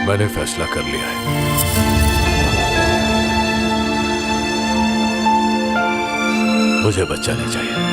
मैंने फैसला कर लिया है। मुझे बच्चा नहीं चाहिए।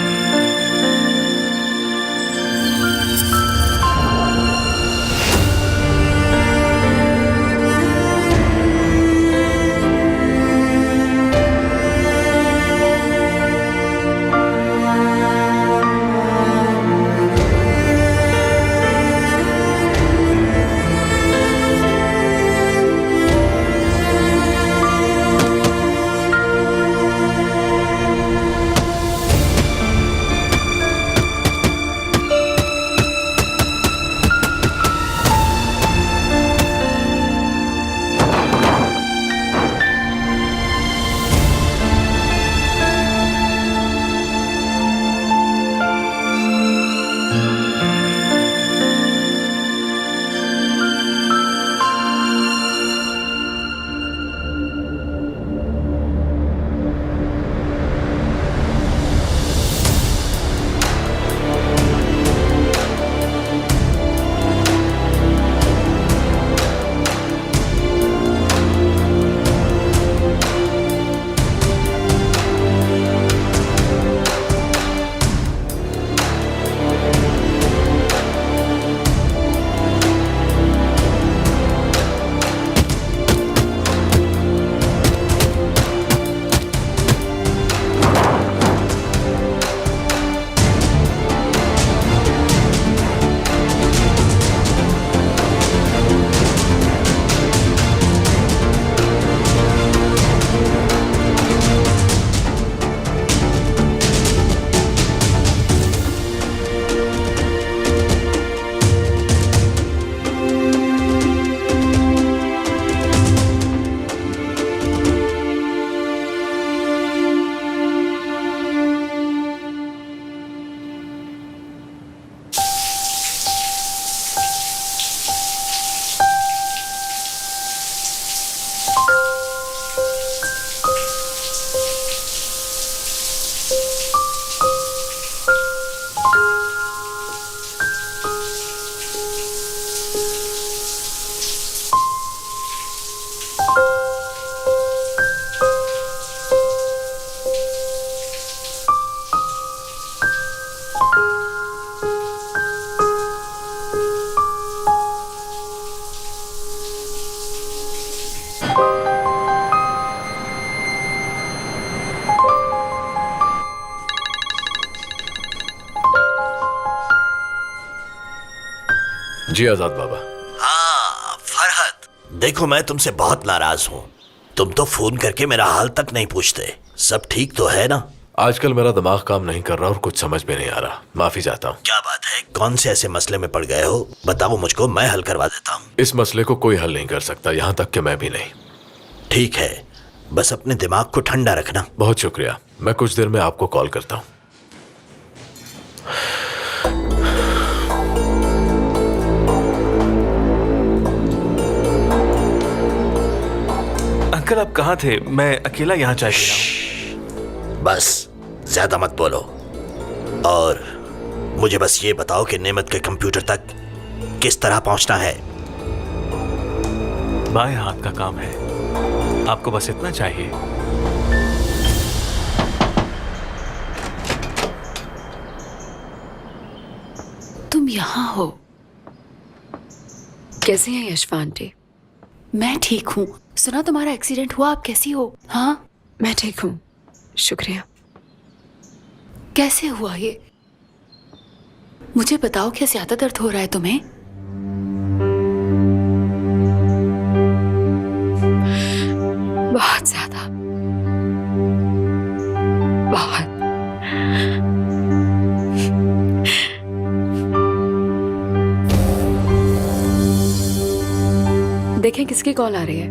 जी आजाद बाबा। हाँ फरहत, देखो मैं तुमसे बहुत नाराज हूँ। तुम तो फोन करके मेरा हाल तक नहीं पूछते। सब ठीक तो है ना? आजकल मेरा दिमाग काम नहीं कर रहा और कुछ समझ में नहीं आ रहा। माफी चाहता हूँ। क्या बात है? कौन से ऐसे मसले में पड़ गए हो? बताओ मुझको, मैं हल करवा देता हूँ। इस मसले को कोई हल नहीं कर सकता, यहाँ तक कि मैं भी नहीं। ठीक है, बस अपने दिमाग को ठंडा रखना। बहुत शुक्रिया, मैं कुछ देर में आपको कॉल करता हूँ। अंकल आप कहाँ थे? मैं अकेला यहाँ चाय पी रहा हूँ। बस ज्यादा मत बोलो और मुझे बस ये बताओ कि नेमत के कंप्यूटर तक किस तरह पहुंचना है। बाएं हाथ का काम है, आपको बस इतना चाहिए। तुम यहाँ हो? कैसी हैं यशवा आंटी? मैं ठीक हूँ। सुना तुम्हारा एक्सीडेंट हुआ, आप कैसी हो? हाँ मैं ठीक हूँ, शुक्रिया। कैसे हुआ ये? मुझे बताओ, क्या ज्यादा दर्द हो रहा है तुम्हें? बहुत ज्यादा, बहुत। देखें किसकी कॉल आ रही है।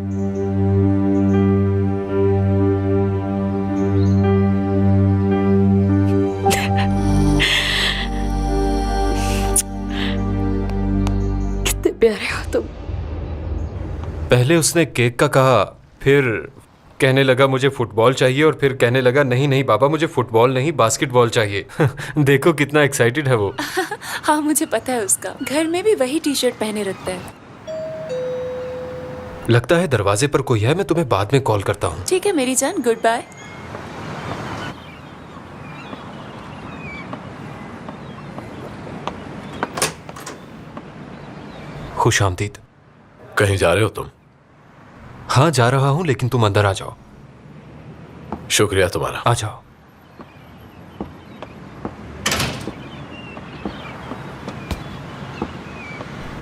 कितने प्यारे हो तुम। पहले उसने केक का कहा, फिर कहने लगा मुझे फुटबॉल चाहिए, और फिर कहने लगा नहीं नहीं बाबा मुझे फुटबॉल नहीं बास्केटबॉल चाहिए। देखो कितना एक्साइटेड है वो। हाँ मुझे पता है उसका, घर में भी वही टी शर्ट पहने रखता है। लगता है दरवाजे पर कोई है, मैं तुम्हें बाद में कॉल करता हूँ। ठीक है मेरी जान, गुड बाय। खुश आमदीद। कहीं जा रहे हो तुम? हाँ जा रहा हूँ, लेकिन तुम अंदर आ जाओ। शुक्रिया तुम्हारा। आ जाओ।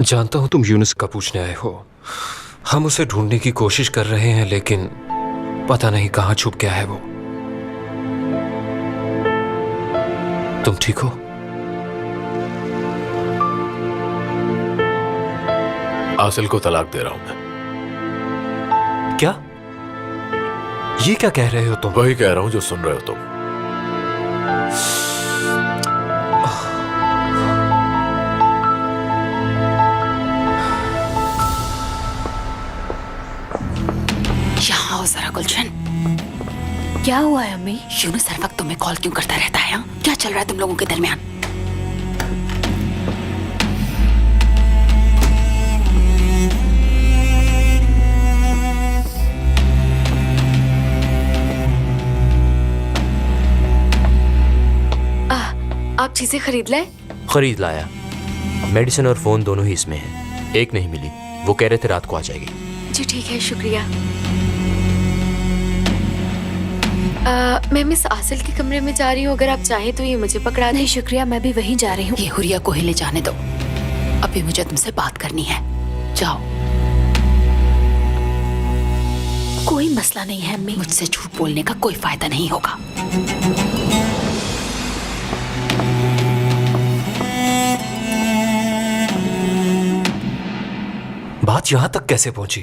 जानता हूं तुम यूनुस का पूछने आए हो। हम उसे ढूंढने की कोशिश कर रहे हैं, लेकिन पता नहीं कहां छुप गया है वो। तुम ठीक हो? आसिल को तलाक दे रहा हूं मैं। क्या? ये क्या कह रहे हो तुम? वही कह रहा हूं जो सुन रहे हो तुम। यहाँ आओ जरा गुलशन। क्या हुआ है अम्मी? यूनुस हर वक्त तुम्हें कॉल क्यों करता रहता है? क्या चल रहा है तुम लोगों के दरमियान? आप चीजें खरीद लाए? खरीद लाया। मेडिसिन और फोन दोनों ही इसमें है। एक नहीं मिली, वो कह रहे थे रात को आ जाएगी। जी ठीक है, शुक्रिया। मैं मिस आसिल के कमरे में जा रही हूँ, अगर आप चाहें तो ये मुझे पकड़ा दें। नहीं शुक्रिया, मैं भी वहीं जा रही हूँ। ये हुरिया को हिले जाने दो, अभी मुझे तुमसे बात करनी है। जाओ। कोई मसला नहीं है अम्मी। मुझसे झूठ बोलने का कोई फायदा नहीं होगा। बात यहां तक कैसे पहुंची?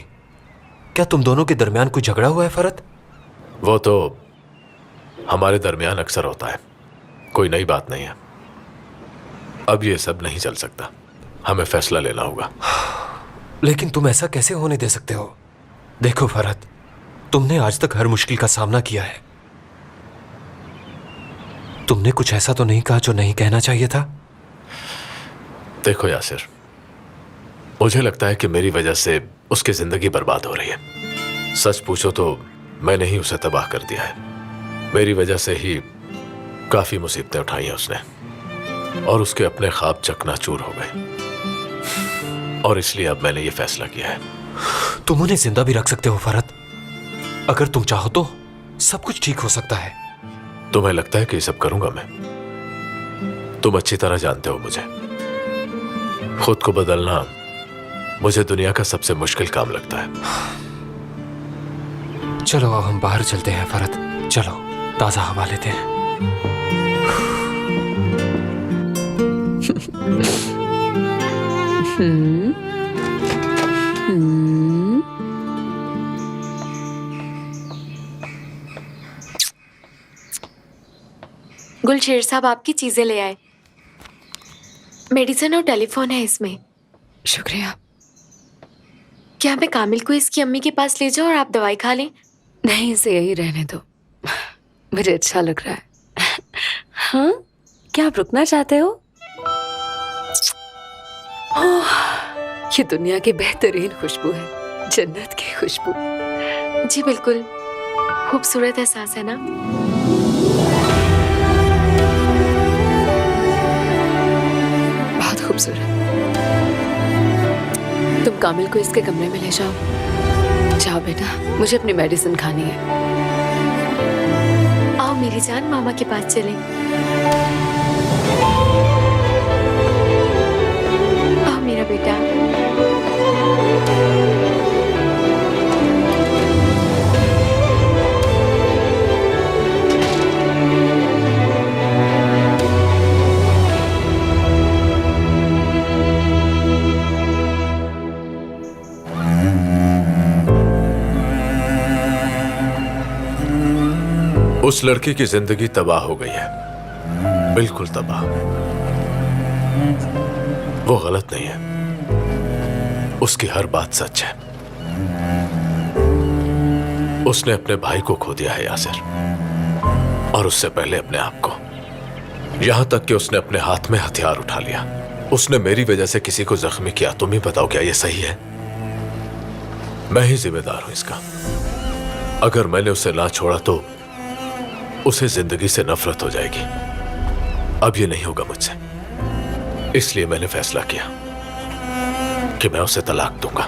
क्या तुम दोनों के दरमियान कोई झगड़ा हुआ है फरहत? वो तो हमारे दरमियान अक्सर होता है, कोई नई बात नहीं है। अब ये सब नहीं चल सकता, हमें फैसला लेना होगा। लेकिन तुम ऐसा कैसे होने दे सकते हो? देखो फरहत, तुमने आज तक हर मुश्किल का सामना किया है। तुमने कुछ ऐसा तो नहीं कहा जो नहीं कहना चाहिए था? देखो यासिर, मुझे लगता है कि मेरी वजह से उसकी जिंदगी बर्बाद हो रही है। सच पूछो तो मैंने ही उसे तबाह कर दिया है। मेरी वजह से ही काफी मुसीबतें उठाई हैं उसने, और उसके अपने ख्वाब चकनाचूर हो गए। और इसलिए अब मैंने ये फैसला किया है। तुम उन्हें जिंदा भी रख सकते हो फरहत, अगर तुम चाहो तो सब कुछ ठीक हो सकता है। तुम्हें लगता है कि ये सब करूंगा मैं? तुम अच्छी तरह जानते हो मुझे। खुद को बदलना मुझे दुनिया का सबसे मुश्किल काम लगता है। चलो अब हम बाहर चलते हैं फरहत, चलो ताजा हवा लेते हैं। गुलशेर साहब आपकी चीजें ले आए। मेडिसिन और टेलीफोन है इसमें। शुक्रिया। क्या मैं कामिल को इसकी अम्मी के पास ले जाऊं और आप दवाई खा लें? नहीं, इसे यही रहने दो, मुझे अच्छा लग रहा है। हाँ, क्या आप रुकना चाहते हो? ओह, ये दुनिया की बेहतरीन खुशबू है, जन्नत की खुशबू। जी बिल्कुल, खूबसूरत एहसास है ना? बहुत खूबसूरत। तुम कामिल को इसके कमरे में ले जाओ। जाओ बेटा, मुझे अपनी मेडिसिन खानी है। आओ मेरी जान, मामा के पास चलें। आओ मेरा बेटा। उस लड़की की जिंदगी तबाह हो गई है, बिल्कुल तबाह। वो गलत नहीं है, उसकी हर बात सच है। उसने अपने भाई को खो दिया है यासिर, और उससे पहले अपने आप को। यहां तक कि उसने अपने हाथ में हथियार उठा लिया। उसने मेरी वजह से किसी को जख्मी किया। तुम ही बताओ, क्या ये सही है? मैं ही जिम्मेदार हूं इसका। अगर मैंने उसे ना छोड़ा तो उसे जिंदगी से नफरत हो जाएगी। अब ये नहीं होगा मुझसे, इसलिए मैंने फैसला किया कि मैं उसे तलाक दूंगा।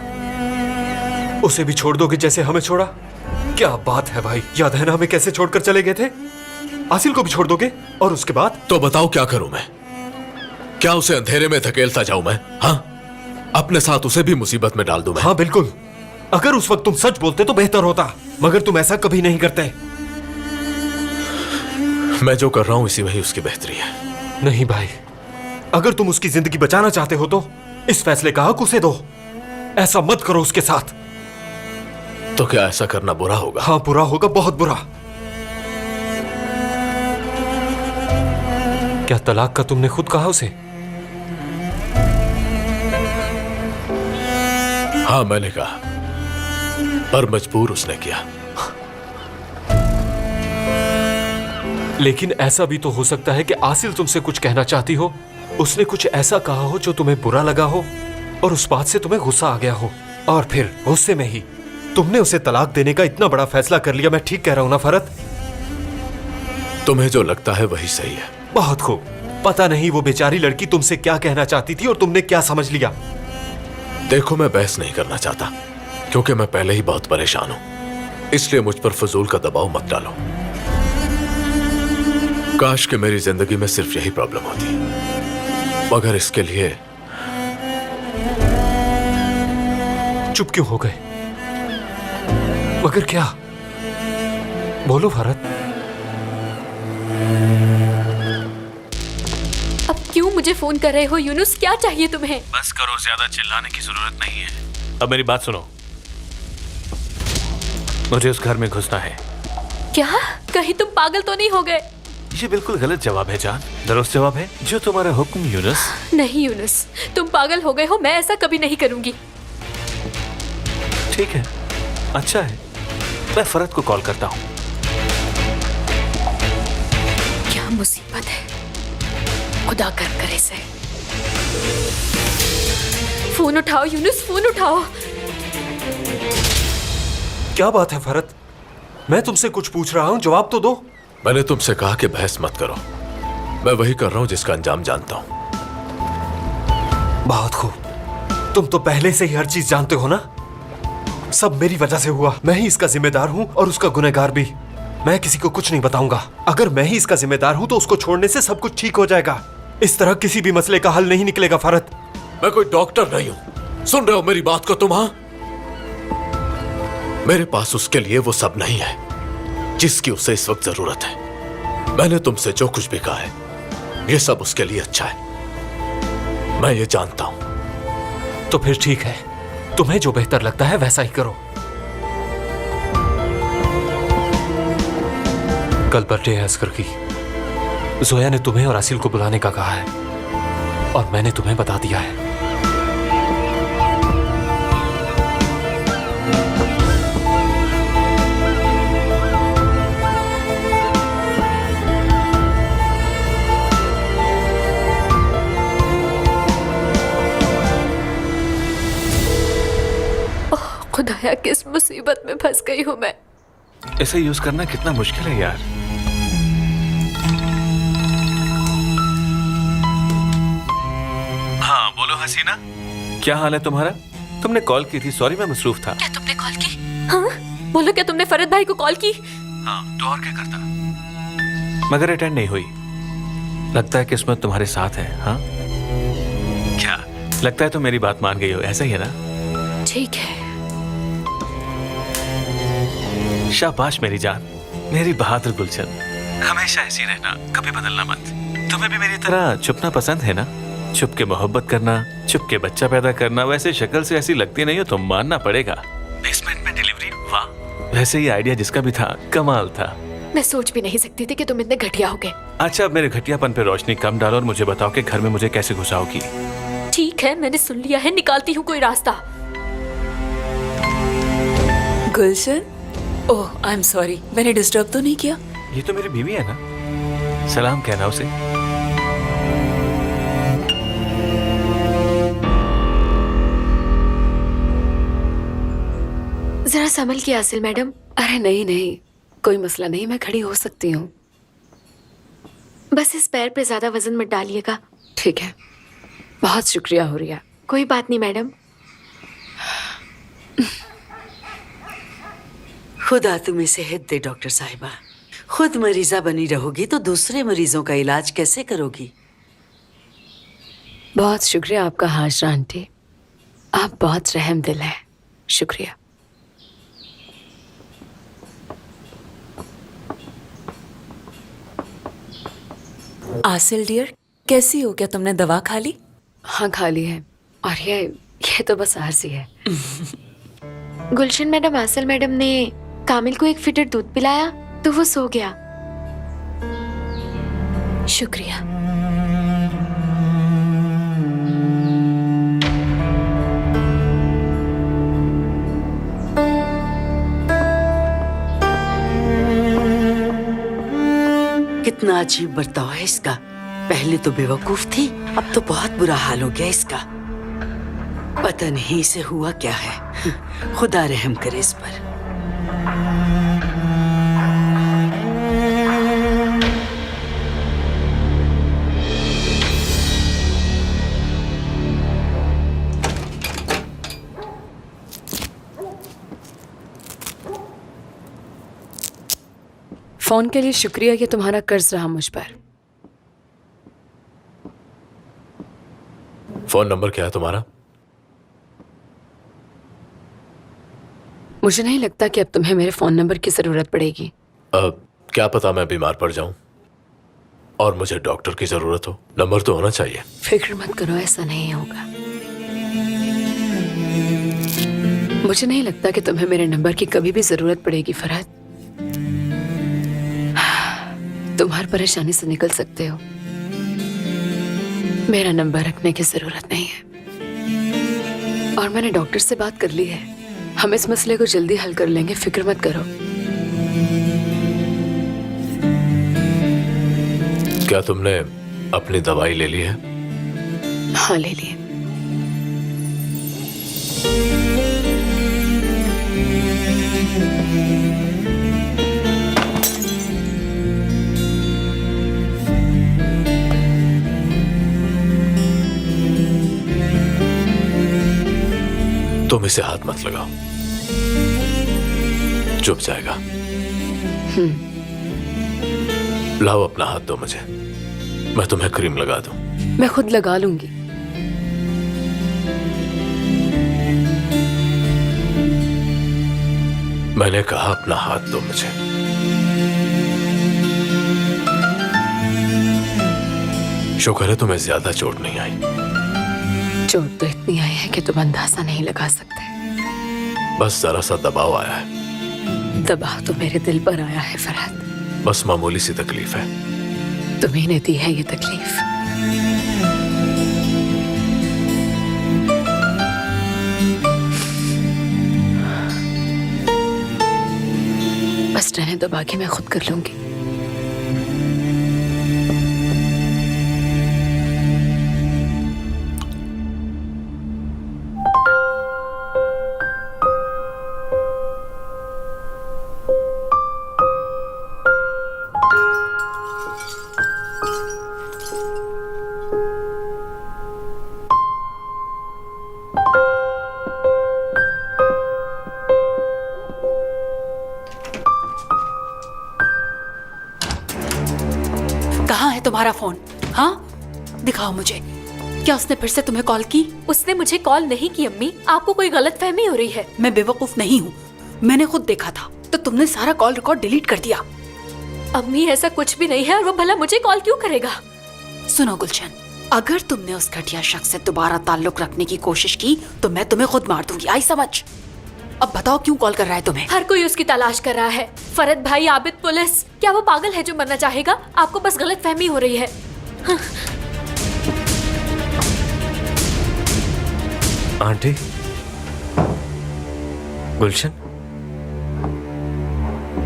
उसे भी छोड़ दोगे जैसे हमें छोड़ा? क्या बात है भाई, याद है ना हमें कैसे छोड़कर चले गए थे? आसिल को भी छोड़ दोगे? और उसके बाद? तो बताओ क्या करूं मैं? क्या उसे अंधेरे में धकेलता जाऊं मैं? हाँ, अपने साथ उसे भी मुसीबत में डाल दूं मैं? हाँ बिल्कुल। अगर उस वक्त तुम सच बोलते तो बेहतर होता, मगर तुम ऐसा कभी नहीं करते। मैं जो कर रहा हूं इसी में ही उसकी बेहतरी है। नहीं भाई, अगर तुम उसकी जिंदगी बचाना चाहते हो तो इस फैसले का हक उसे दो। ऐसा मत करो उसके साथ। तो क्या ऐसा करना बुरा होगा? हाँ बुरा होगा, बहुत बुरा। क्या तलाक का तुमने खुद कहा उसे? हाँ मैंने कहा, पर मजबूर उसने किया। लेकिन ऐसा भी तो हो सकता है कि आसिल तुमसे कुछ कहना चाहती हो, उसने कुछ ऐसा कहा हो जो तुम्हें बुरा लगा हो और उस बात से तुम्हें गुस्सा आ गया हो, और फिर गुस्से में ही तुमने उसे तलाक देने का इतना बड़ा फैसला कर लिया। मैं ठीक कह रहा हूं ना फरहत? तुम्हें जो लगता है वही सही है। बहुत खूब। पता नहीं वो बेचारी लड़की तुमसे क्या कहना चाहती थी और तुमने क्या समझ लिया। देखो, मैं बहस नहीं करना चाहता क्योंकि मैं पहले ही बहुत परेशान हूं, इसलिए मुझ पर फजूल का दबाव मत डालो। काश कि मेरी जिंदगी में सिर्फ यही प्रॉब्लम होती, मगर इसके लिए चुप क्यों हो गए? मगर क्या? बोलो फरहत। अब क्यों मुझे फोन कर रहे हो यूनुस? क्या चाहिए तुम्हें? बस करो, ज्यादा चिल्लाने की जरूरत नहीं है। अब मेरी बात सुनो, मुझे उस घर में घुसना है। क्या? कहीं तुम पागल तो नहीं हो गए? ये बिल्कुल गलत जवाब है जान, दुरुस्त जवाब है जो तुम्हारा हुक्म यूनुस। नहीं यूनुस, तुम पागल हो गए हो। मैं ऐसा कभी नहीं करूंगी। ठीक है, अच्छा है, मैं फरहत को कॉल करता हूँ। क्या मुसीबत है, खुदा कर करे से। फोन उठाओ यूनुस, फोन उठाओ। क्या बात है फरहत? मैं तुमसे कुछ पूछ रहा हूं, जवाब तो दो। मैंने तुमसे कहा कि बहस मत करो। मैं वही कर रहा हूं जिसका अंजाम जानता हूं। बहुत खूब। तुम तो पहले से ही हर चीज जानते हो ना। सब मेरी वजह से हुआ। मैं ही इसका जिम्मेदार हूं और उसका गुनहगार भी। मैं किसी को कुछ नहीं बताऊंगा। अगर मैं ही इसका जिम्मेदार हूं तो उसको छोड़ने से सब कुछ ठीक हो जाएगा। इस तरह किसी भी मसले का हल नहीं निकलेगा फरहत। मैं कोई डॉक्टर नहीं हूं। सुन रहे हो मेरी बात को तुम? हाँ, मेरे पास उसके लिए वो सब नहीं है जिसकी उसे इस वक्त जरूरत है। मैंने तुमसे जो कुछ भी कहा है ये सब उसके लिए अच्छा है, मैं ये जानता हूं। तो फिर ठीक है, तुम्हें जो बेहतर लगता है वैसा ही करो। कल बर्थडे है असगर की। जोया ने तुम्हें और आसिल को बुलाने का कहा है और मैंने तुम्हें बता दिया है। खुदाया, किस मुसीबत में फंस गई हूं मैं। इसे यूज करना कितना मुश्किल है यार। हाँ बोलो हसीना, क्या हाल है तुम्हारा? तुमने कॉल की थी, सॉरी मैं मसरूफ था। क्या तुमने कॉल की? हाँ बोलो, क्या तुमने फरहत भाई को कॉल की? हाँ तो और क्या करता, मगर अटेंड नहीं हुई। लगता है किस्मत तुम्हारे साथ है। हाँ क्या लगता है तुम मेरी बात मान गई हो, ऐसा ही है ना? ठीक है। शाबाश मेरी जान, मेरी बहादुर गुलशन। हमेशा ऐसी रहना, कभी बदलना मत। तुम्हें भी मेरी तरह छुपना पसंद है ना? छुप के मोहब्बत करना, छुप के बच्चा पैदा करना। वैसे शक्ल से ऐसी लगती नहीं हो, तुम मानना पड़ेगा। बेसमेंट में डिलीवरी, वाह। वैसे ये आइडिया जिसका भी था कमाल था। मैं सोच भी नहीं सकती थी कि तुम इतने घटिया होगे। अच्छा अब मेरे घटियापन पे रोशनी कम डालो और मुझे बताओ कि घर में मुझे कैसे घुसाओगी। ठीक है, मैंने सुन लिया है, निकालती हूँ कोई रास्ता। गुलशन, ओह आई एम सॉरी, मैंने डिस्टर्ब तो नहीं किया? ये तो मेरी बीवी है ना, सलाम कहना उसे। संभल के आसिल मैडम। अरे नहीं नहीं, कोई मसला नहीं, मैं खड़ी हो सकती हूँ। बस इस पैर पे ज्यादा वजन मत डालिएगा। ठीक है, बहुत शुक्रिया हुरिया। कोई बात नहीं मैडम। खुदा तुम्हें सेहत दे डॉक्टर साहिबा। खुद मरीजा बनी रहोगी तो दूसरे मरीजों का इलाज कैसे करोगी? बहुत शुक्रिया आपका हाजरा आंटी, आप बहुत रहम दिल है। शुक्रिया। आसिल डियर, कैसी हो? क्या तुमने दवा खा ली? हाँ खा ली है, और ये तो बस आरजी है। गुलशन मैडम, आसिल मैडम ने कामिल को एक फिटर दूध पिलाया तो वो सो गया। शुक्रिया। कितना अजीब बर्ताव है इसका। पहले तो बेवकूफ थी, अब तो बहुत बुरा हाल हो गया इसका। पता नहीं इसे हुआ क्या है। खुदा रहम करे इस पर। फोन के लिए शुक्रिया कि तुम्हारा कर्ज रहा मुझ पर। फोन नंबर क्या है तुम्हारा? मुझे नहीं लगता कि अब तुम्हें मेरे फोन नंबर की जरूरत पड़ेगी। क्या पता मैं बीमार पड़ जाऊं और मुझे डॉक्टर की जरूरत हो। नंबर तो होना चाहिए। फिक्र मत करो, ऐसा नहीं होगा। मुझे नहीं लगता कि तुम्हें मेरे नंबर की कभी भी जरूरत पड़ेगी फरहत। तुम हर परेशानी से निकल सकते हो। मेरा नंबर रखने की जरूरत नहीं है। और मैंने डॉक्टर से बात कर ली है, हम इस मसले को जल्दी हल कर लेंगे, फिक्र मत करो। क्या तुमने अपनी दवाई ले ली है? हाँ ले ली। तुम इसे हाथ मत लगाओ, चुप जाएगा। लाओ अपना हाथ दो मुझे, मैं तुम्हें क्रीम लगा दूं। मैं खुद लगा लूंगी। मैंने कहा अपना हाथ दो मुझे। शुक्र है तुम्हें ज्यादा चोट नहीं आई। चोट तो इतनी आई है कि तुम अंदाजा नहीं लगा सकते। बस जरा सा दबाव आया है। दबाव तो मेरे दिल पर आया है फरहत। बस मामूली सी तकलीफ है। तुम्ही ने दी है ये तकलीफ। बस रहने दो, बाकी मैं खुद कर लूंगी। कहाँ है तुम्हारा फोन? हाँ, दिखाओ मुझे। क्या उसने फिर से तुम्हें कॉल की? उसने मुझे कॉल नहीं की अम्मी, आपको कोई गलतफहमी हो रही है। मैं बेवकूफ नहीं हूँ, मैंने खुद देखा था। तो तुमने सारा कॉल रिकॉर्ड डिलीट कर दिया। अम्मी ऐसा कुछ भी नहीं है, और वो भला मुझे कॉल क्यों करेगा? सुनो गुलशन, अगर तुमने उस घटिया शख्स से दोबारा ताल्लुक रखने की कोशिश की तो मैं तुम्हें खुद मार दूंगी, आई समझ? अब बताओ क्यों कॉल कर रहा है तुम्हें? हर कोई उसकी तलाश कर रहा है। फरहत भाई, आबिद, पुलिस। क्या वो पागल है जो मरना चाहेगा? आपको बस गलतफहमी हो रही है। आंटी, गुलशन,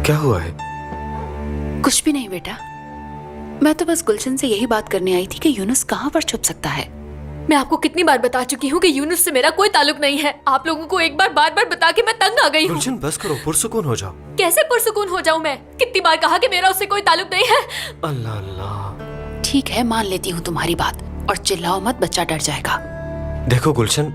क्या हुआ है? कुछ भी नहीं बेटा, मैं तो बस गुलशन से यही बात करने आई थी कि यूनुस कहाँ पर छुप सकता है। मैं आपको कितनी बार बता चुकी हूँ कि यूनुस से मेरा कोई ताल्लुक नहीं है। आप लोगों को एक बार बार बता के मैं तंग आ गई हूँ। गुलशन बस करो, पुरसुकून हो जाओ। कैसे पुरसुकून हो जाऊँ मैं? कितनी बार कहा कि मेरा उससे कोई ताल्लुक नहीं है। अल्लाह अल्लाह। ठीक है, मान लेती हूँ तुम्हारी बात, और चिल्लाओ मत, बच्चा डर जाएगा। देखो गुलशन,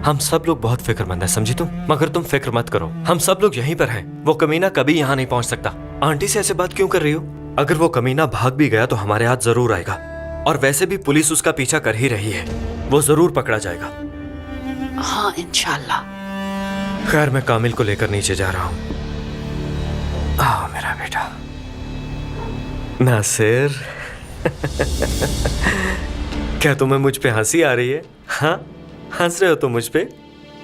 हम सब लोग बहुत फिक्रमंद हैं, समझी तुम? मगर तुम फिक्र मत करो, हम सब लोग यहीं पर हैं। वो कमीना कभी यहाँ नहीं पहुँच सकता। आंटी से ऐसे बात क्यों कर रही हो? अगर वो कमीना भाग भी गया तो हमारे हाथ जरूर आएगा, और वैसे भी पुलिस उसका पीछा कर ही रही है। वो जरूर पकड़ा जाएगा। हाँ, इंशाल्लाह। खैर, मैं कामिल को लेकर नीचे जा रहा हूँ। आओ मेरा बेटा। नासिर, क्या तुम्हें मुझ पे हंसी आ रही है? हाँ, हंस रहे हो तुम मुझ पे?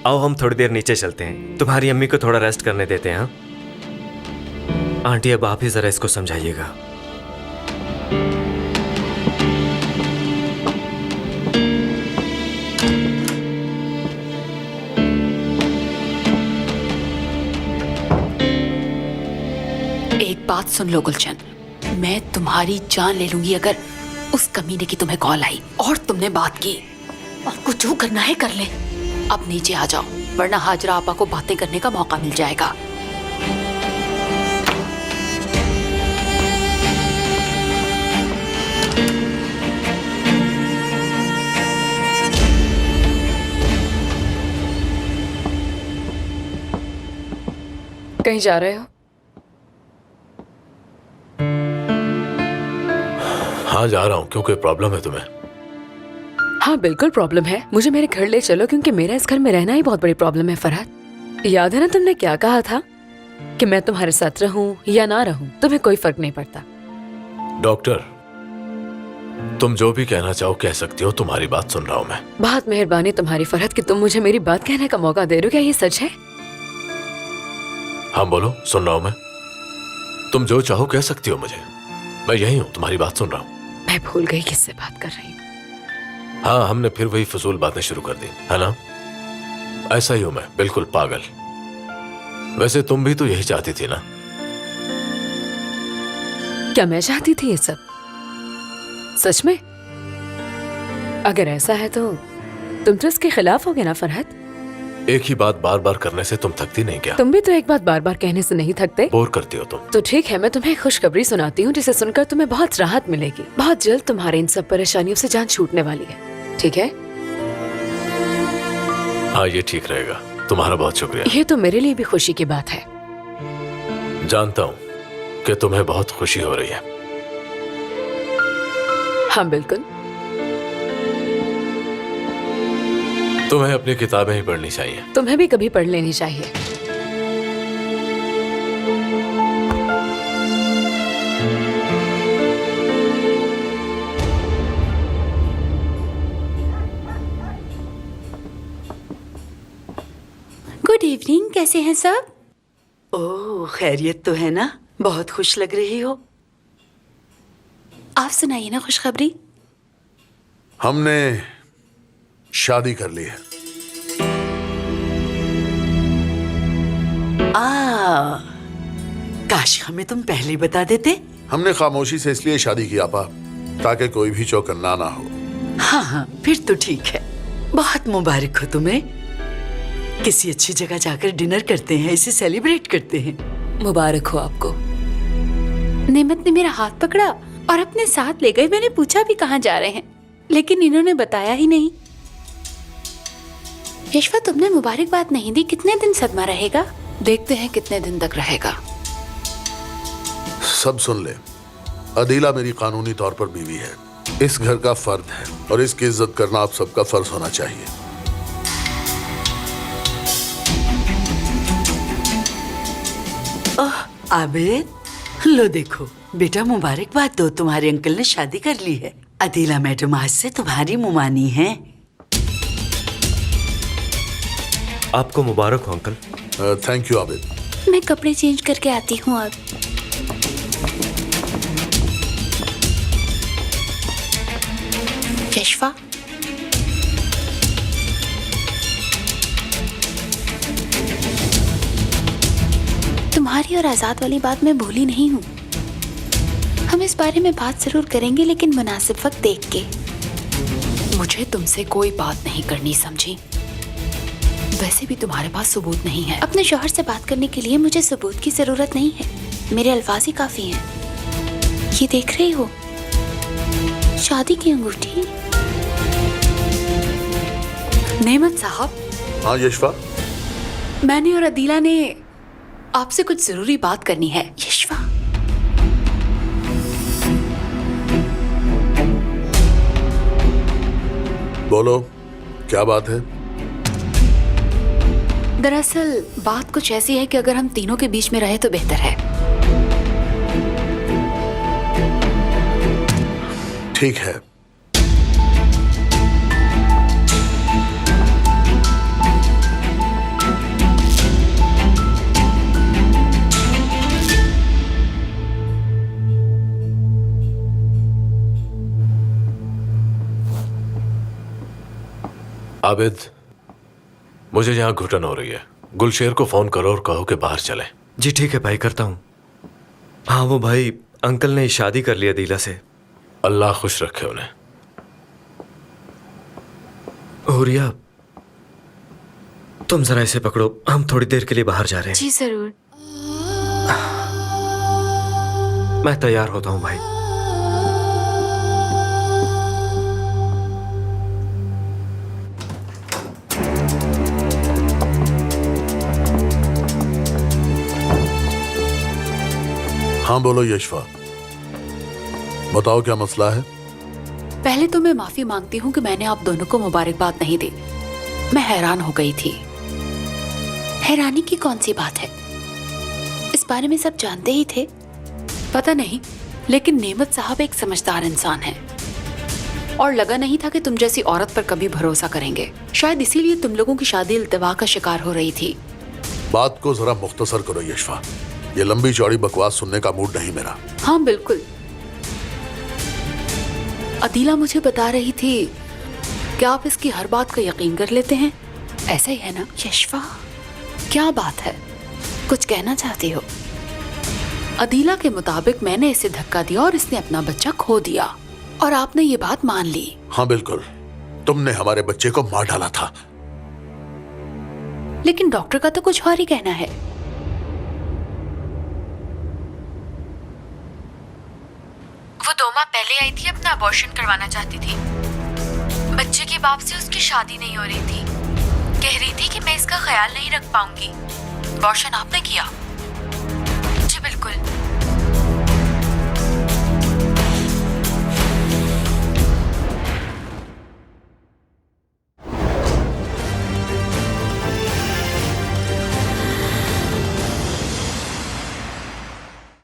आओ हम थोड़ी देर नीचे चलते हैं, तुम्हारी अम्मी को थोड़ा रेस्ट करने देते हैं। हाँ आंटी, अब आप ही जरा इसको समझाइएगा। एक बात सुन लो गुलशन, मैं तुम्हारी जान ले लूंगी अगर उस कमीने की तुम्हें कॉल आई और तुमने बात की। आपको जो करना है कर ले। अब नीचे आ जाओ, वरना हाजरा आपा को बातें करने का मौका मिल जाएगा। कहीं जा रहे हो? हाँ जा रहा हूँ। क्यों, कोई प्रॉब्लम है तुम्हें? हाँ बिल्कुल प्रॉब्लम है। मुझे मेरे घर ले चलो, क्योंकि मेरा इस घर में रहना ही बहुत बड़ी प्रॉब्लम है। फरहत, याद है ना तुमने क्या कहा था कि मैं तुम्हारे साथ रहूं या ना रहूं तुम्हें कोई फर्क नहीं पड़ता। डॉक्टर, तुम जो भी कहना चाहो कह सकती हो, तुम्हारी बात सुन रहा हूँ मैं। बहुत मेहरबानी तुम्हारी फरहत कि तुम मुझे मेरी बात कहने का मौका दे रहे हो। क्या ये सच है? हाँ बोलो, सुन रहा हूँ मैं। तुम जो चाहो कह सकती हो मुझे, मैं यही हूँ, तुम्हारी बात सुन रहा हूँ। मैं भूल गई किससे बात कर रही हूँ। हाँ, हमने फिर वही फजूल बातें शुरू कर दी है ना? ऐसा ही हूं मैं, बिल्कुल पागल। वैसे तुम भी तो यही चाहती थी ना? क्या मैं चाहती थी ये सब? सच में? अगर ऐसा है तो तुम तो इसके खिलाफ होगे ना फरहत? एक ही बात बार बार करने से तुम थकती नहीं क्या? तुम भी तो एक बात बार बार कहने से नहीं थकते। बोर करती हो तुम। तो ठीक है, मैं तुम्हें एक खुशखबरी सुनाती हूँ जिसे सुनकर तुम्हें बहुत राहत मिलेगी। बहुत जल्द तुम्हारे इन सब परेशानियों से जान छूटने वाली है, ठीक है? हाँ, ये ठीक रहेगा। तुम्हारा बहुत शुक्रिया। ये तो मेरे लिए भी खुशी की बात है। जानता हूँ कि तुम्हें बहुत खुशी हो रही है। हाँ बिल्कुल। तुम्हें अपनी किताबें ही पढ़नी चाहिए। तुम्हें भी कभी पढ़ लेनी चाहिए। गुड इवनिंग, कैसे हैं सब? ओह, खैरियत तो है ना? बहुत खुश लग रही हो। आप सुनाइए ना खुशखबरी। हमने शादी कर ली है। काश हमें तुम पहले ही बता देते। हमने खामोशी से इसलिए शादी की आपा, ताकि कोई भी चौकन्ना ना हो। हाँ, फिर तो ठीक है। बहुत मुबारक हो तुम्हें। किसी अच्छी जगह जाकर डिनर करते हैं, इसे सेलिब्रेट करते हैं। मुबारक हो आपको। नेमत ने मेरा हाथ पकड़ा और अपने साथ ले गए। मैंने पूछा भी कहाँ जा रहे हैं, लेकिन इन्होंने बताया ही नहीं। यशवा, तुमने मुबारकबाद नहीं दी। कितने दिन सदमा रहेगा? देखते हैं कितने दिन तक रहेगा। सब सुन ले, अदीला मेरी कानूनी तौर पर बीवी है, इस घर का फर्द है, और इसकी इज्जत करना आप सबका फर्ज होना चाहिए। आबिद, लो देखो बेटा, मुबारकबाद दो, तुम्हारे अंकल ने शादी कर ली है। अदीला मैडम आज से तुम्हारी मुमानी है। आपको मुबारक हो अंकल। Thank you Abid. मैं कपड़े चेंज करके आती हूँ अब। यशवा, तुम्हारी और आजाद वाली बात मैं भूली नहीं हूँ। हम इस बारे में बात जरूर करेंगे, लेकिन मुनासिब वक्त देख के। मुझे तुमसे कोई बात नहीं करनी, समझी? वैसे भी तुम्हारे पास सबूत नहीं है। अपने शौहर से बात करने के लिए मुझे सबूत की जरूरत नहीं है, मेरे अल्फाज ही काफी हैं। ये देख रही हो, शादी की अंगूठी। नेमत साहब, हाँ यशफा, मैंने और अदीला ने आपसे कुछ जरूरी बात करनी है। यशवा, बोलो क्या बात है? दरअसल बात कुछ ऐसी है कि अगर हम तीनों के बीच में रहे तो बेहतर है। ठीक है, आबिद, मुझे यहाँ घुटन हो रही है। गुलशेर को फोन करो और कहो कि बाहर चले। जी ठीक है भाई, करता हूँ। हाँ वो भाई, अंकल ने शादी कर लिया अदीला से। अल्लाह खुश रखे उन्हें। हुरिया, तुम जरा इसे पकड़ो, हम थोड़ी देर के लिए बाहर जा रहे हैं। जी जरूर। मैं तैयार होता हूँ भाई। हाँ बोलो यशफा, बताओ क्या मसला है? पहले तो मैं माफी मांगती हूँ कि मैंने आप दोनों को मुबारकबाद नहीं दी। मैं हैरान हो गई थी। हैरानी की कौन सी बात है, इस बारे में सब जानते ही थे। पता नहीं, लेकिन नेमत साहब एक समझदार इंसान है और लगा नहीं था कि तुम जैसी औरत पर कभी भरोसा करेंगे। शायद इसीलिए तुम लोगों की शादी इल्तिवा का शिकार हो रही थी। बात को जरा मुख्तसर करो यशफा, ये लंबी चौड़ी बकवास सुनने का मूड नहीं मेरा। हाँ बिल्कुल। अदीला मुझे बता रही थी कि आप इसकी हर बात का यकीन कर लेते हैं, ऐसा ही है ना? यशवा, क्या बात है, कुछ कहना चाहती हो? अदीला के मुताबिक मैंने इसे धक्का दिया और इसने अपना बच्चा खो दिया और आपने ये बात मान ली। हाँ बिल्कुल, तुमने हमारे बच्चे को मार डाला था। लेकिन डॉक्टर का तो कुछ और ही कहना है। वो 2 माह पहले आई थी, अपना अबॉर्शन करवाना चाहती थी। बच्चे के बाप से उसकी शादी नहीं हो रही थी। कह रही थी कि मैं इसका ख्याल नहीं रख पाऊंगी। अबॉर्शन आपने किया?